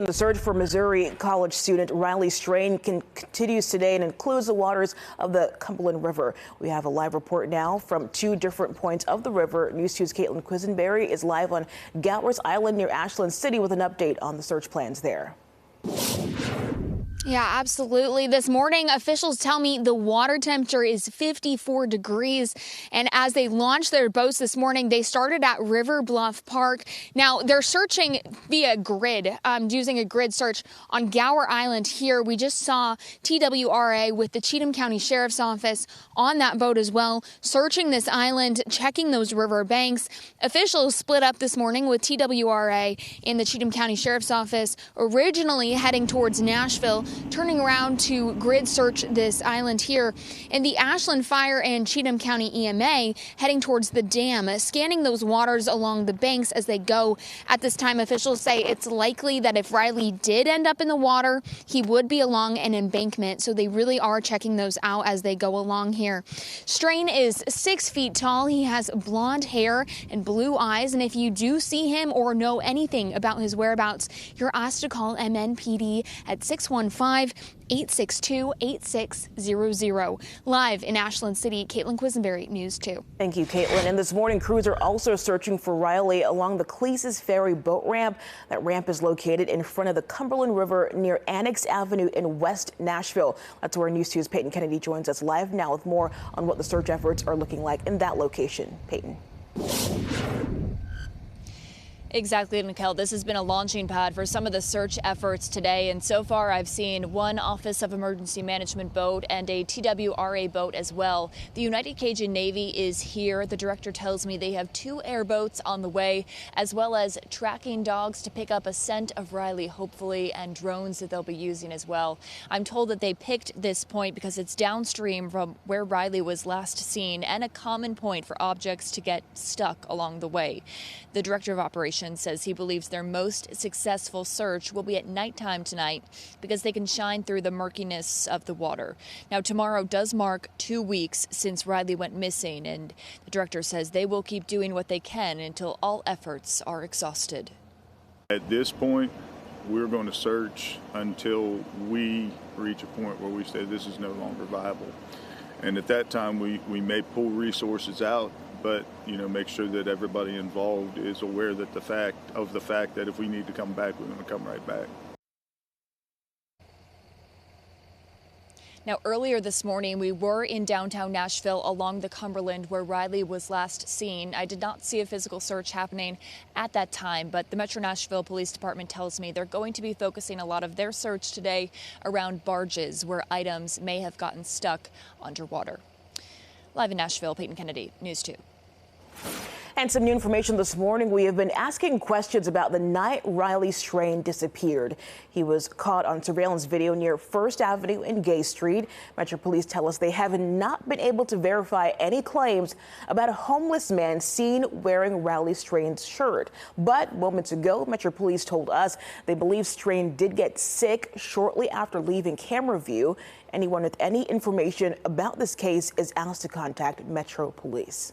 The search for Missouri college student Riley Strain continues today and includes the waters of the Cumberland River. We have a live report now from two different points of the river. News 2's Caitlin Quisenberry is live on Gowers Island near Ashland City with an update on the search plans there. Yeah, absolutely. This morning, officials tell me the water temperature is 54 degrees. And as they launched their boats this morning, they started at River Bluff Park. Now, they're searching via grid, using a grid search on Gower Island here. We just saw TWRA with the Cheatham County Sheriff's Office on that boat as well, searching this island, checking those river banks. Officials split up this morning with TWRA in the Cheatham County Sheriff's Office, originally heading towards Nashville, turning around to grid search this island here, and the Ashland Fire and Cheatham County EMA heading towards the dam, scanning those waters along the banks as they go. At this time, officials say it's likely that if Riley did end up in the water, he would be along an embankment, so they really are checking those out as they go along here. Strain is 6 feet tall. He has blonde hair and blue eyes, and if you do see him or know anything about his whereabouts, you're asked to call MNPD at 615-862-8600. Live in Ashland City, Caitlin Quisenberry, News 2. Thank you, Caitlin. And this morning, crews are also searching for Riley along the Cleeses Ferry boat ramp. That ramp is located in front of the Cumberland River near Annex Avenue in West Nashville. That's where News 2's Peyton Kennedy joins us live now with more on what the search efforts are looking like in that location. Peyton. Exactly, Mikkel. This has been a launching pad for some of the search efforts today. And so far, I've seen one Office of Emergency Management boat and a TWRA boat as well. The United Cajun Navy is here. The director tells me they have 2 airboats on the way, as well as tracking dogs to pick up a scent of Riley, hopefully, and drones that they'll be using as well. I'm told that they picked this point because it's downstream from where Riley was last seen and a common point for objects to get stuck along the way. The director of operations says he believes their most successful search will be at nighttime tonight because they can shine through the murkiness of the water. Now, tomorrow does mark 2 weeks since Riley went missing, and the director says they will keep doing what they can until all efforts are exhausted. At this point, we're going to search until we reach a point where we say this is no longer viable. And at that time, we may pull resources out, but make sure that everybody involved is aware that the fact that if we need to come back, we're going to come right back. Now, earlier this morning, we were in downtown Nashville along the Cumberland where Riley was last seen. I did not see a physical search happening at that time, but the Metro Nashville Police Department tells me they're going to be focusing a lot of their search today around barges where items may have gotten stuck underwater. Live in Nashville, Peyton Kennedy, News 2. And some new information this morning. We have been asking questions about the night Riley Strain disappeared. He was caught on surveillance video near First Avenue and Gay Street. Metro Police tell us they have not been able to verify any claims about a homeless man seen wearing Riley Strain's shirt. But moments ago, Metro Police told us they believe Strain did get sick shortly after leaving camera view. Anyone with any information about this case is asked to contact Metro Police.